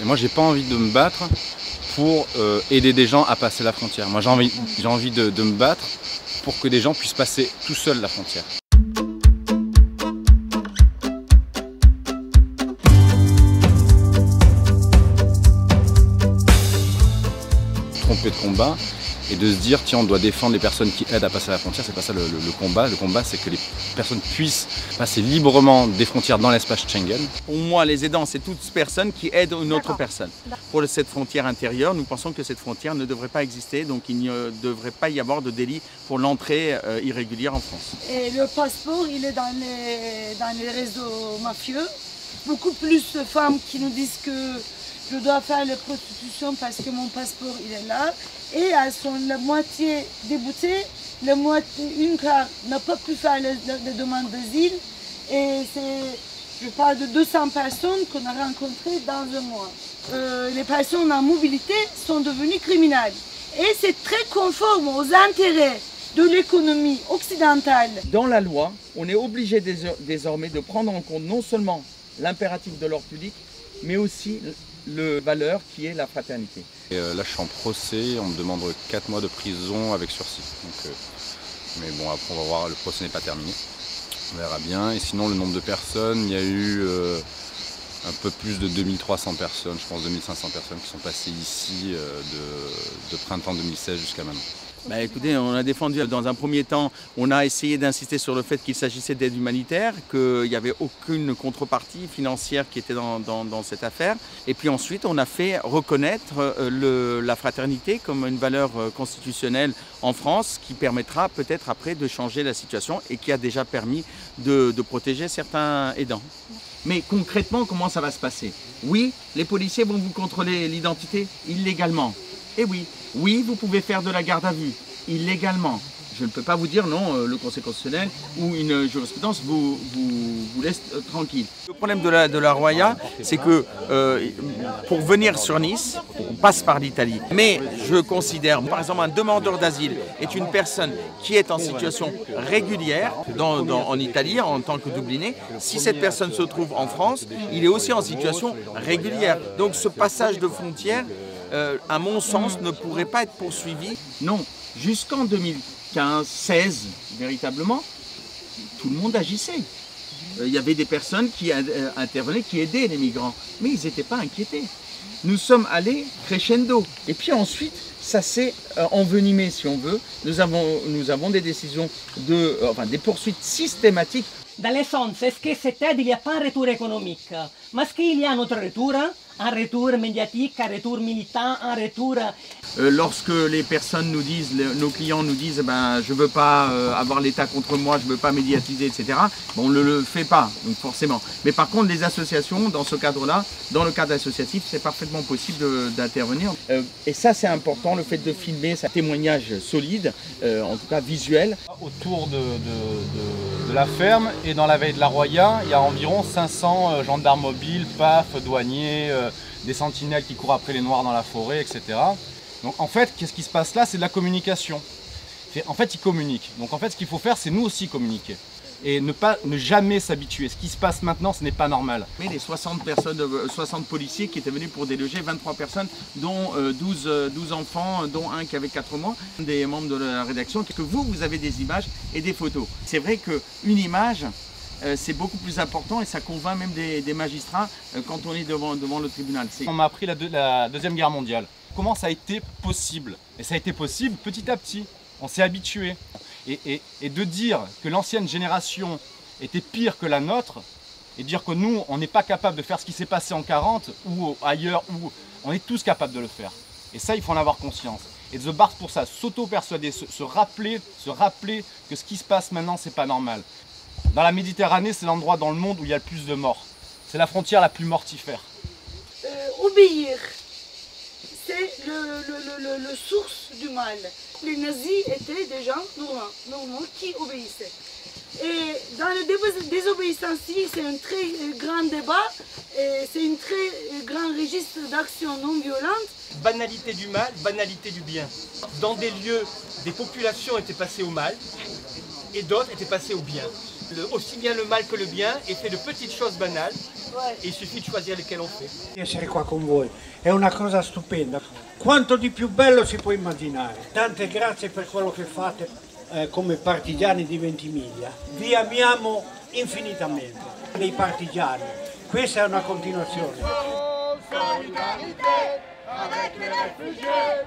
Et moi, j'ai pas envie de me battre pour aider des gens à passer la frontière. Moi, j'ai envie de me battre pour que des gens puissent passer tout seuls la frontière. Tromper de combat et de se dire tiens, on doit défendre les personnes qui aident à passer la frontière. C'est pas ça le combat. Le combat, c'est que les personnes puissent passer librement des frontières dans l'espace Schengen. Pour moi, les aidants, c'est toute personne qui aide une autre personne. Pour cette frontière intérieure, nous pensons que cette frontière ne devrait pas exister, donc il ne devrait pas y avoir de délit pour l'entrée irrégulière en France. Et le passeport, il est dans les réseaux mafieux. Beaucoup plus de femmes qui nous disent que je dois faire la prostitution parce que mon passeport il est là. Et elles sont la moitié déboutées, une quart n'a pas pu faire la demande d'asile. Et je parle de 200 personnes qu'on a rencontrées dans un mois. Les personnes en mobilité sont devenues criminelles. Et c'est très conforme aux intérêts de l'économie occidentale. Dans la loi, on est obligé désormais de prendre en compte non seulement l'impératif de l'ordre public, mais aussi la valeur qui est la fraternité. Et là, je suis en procès, on me demande 4 mois de prison avec sursis. Donc, mais bon, après, on va voir, le procès n'est pas terminé. On verra bien. Et sinon, le nombre de personnes, il y a eu un peu plus de 2300 personnes, je pense 2500 personnes qui sont passées ici de printemps 2016 jusqu'à maintenant. Bah écoutez, on a défendu dans un premier temps, on a essayé d'insister sur le fait qu'il s'agissait d'aide humanitaire, qu'il n'y avait aucune contrepartie financière qui était dans cette affaire. Et puis ensuite, on a fait reconnaître la fraternité comme une valeur constitutionnelle en France qui permettra peut-être après de changer la situation et qui a déjà permis de protéger certains aidants. Mais concrètement, comment ça va se passer? Oui, les policiers vont vous contrôler l'identité illégalement. Et oui, vous pouvez faire de la garde à vue, illégalement. Je ne peux pas vous dire non, le Conseil constitutionnel ou une jurisprudence vous laisse tranquille. Le problème de la Roya, c'est que pour venir sur Nice, on passe par l'Italie. Mais je considère, par exemple, un demandeur d'asile est une personne qui est en situation régulière en Italie en tant que Dubliné. Si cette personne se trouve en France, il est aussi en situation régulière. Donc ce passage de frontière, à mon sens, ne pourrait pas être poursuivi. Non, jusqu'en 2015-16, véritablement, tout le monde agissait. Il y avait des personnes qui intervenaient, qui aidaient les migrants, mais ils n'étaient pas inquiétés. Nous sommes allés crescendo. Et puis ensuite, ça s'est envenimé, si on veut. Nous avons des décisions, des poursuites systématiques. Dans le sens, est-ce que cette aide, il n'y a pas un retour économique, mais est-ce qu'il y a un autre retour, un retour médiatique, un retour militant, un retour... Lorsque les personnes nous disent, nos clients nous disent je ne veux pas avoir l'État contre moi, je ne veux pas médiatiser, etc. On ne le fait pas, donc forcément. Mais par contre, les associations, dans ce cadre-là, dans le cadre associatif, c'est parfaitement possible d'intervenir. Et ça, c'est important, le fait de filmer, c'est un témoignage solide, en tout cas visuel. Autour de la ferme et dans la vallée de la Roya, il y a environ 500 gendarmes mobiles, PAF, douaniers, des sentinelles qui courent après les noirs dans la forêt, etc. Donc en fait, qu'est-ce qui se passe là? C'est de la communication. En fait, ils communiquent. Donc en fait, ce qu'il faut faire, c'est nous aussi communiquer. Et ne jamais s'habituer. Ce qui se passe maintenant, ce n'est pas normal. Mais les 60 policiers qui étaient venus pour déloger 23 personnes, dont 12 enfants, dont un qui avait 4 mois, des membres de la rédaction, que vous avez des images et des photos. C'est vrai qu'une image, c'est beaucoup plus important et ça convainc même des magistrats quand on est devant le tribunal. On m'a appris la Deuxième Guerre mondiale. Comment ça a été possible? Et ça a été possible petit à petit. On s'est habitué. Et de dire que l'ancienne génération était pire que la nôtre, et dire que nous, on n'est pas capable de faire ce qui s'est passé en 40 ou ailleurs, où on est tous capables de le faire. Et ça, il faut en avoir conscience. Et de se battre pour ça, s'auto-persuader, se rappeler que ce qui se passe maintenant, c'est pas normal. Dans la Méditerranée, c'est l'endroit dans le monde où il y a le plus de morts. C'est la frontière la plus mortifère. Obéir, c'est le source du mal. Les nazis étaient des gens normaux qui obéissaient. Et dans la désobéissance civile, c'est un très grand débat, c'est un très grand registre d'action non violente. Banalité du mal, banalité du bien. Dans des lieux, des populations étaient passées au mal et d'autres étaient passées au bien. Aussi bien le mal que le bien est fait de petites choses banales et il suffit de choisir lesquels on fait. Di essere qua con voi è una cosa stupenda, quanto di più bello si può immaginare. Tante grazie per quello che fate come partigiani di Ventimiglia, vi amiamo infinitamente, dei partigiani, questa è una continuazione. Solidarité avec les réfugiés.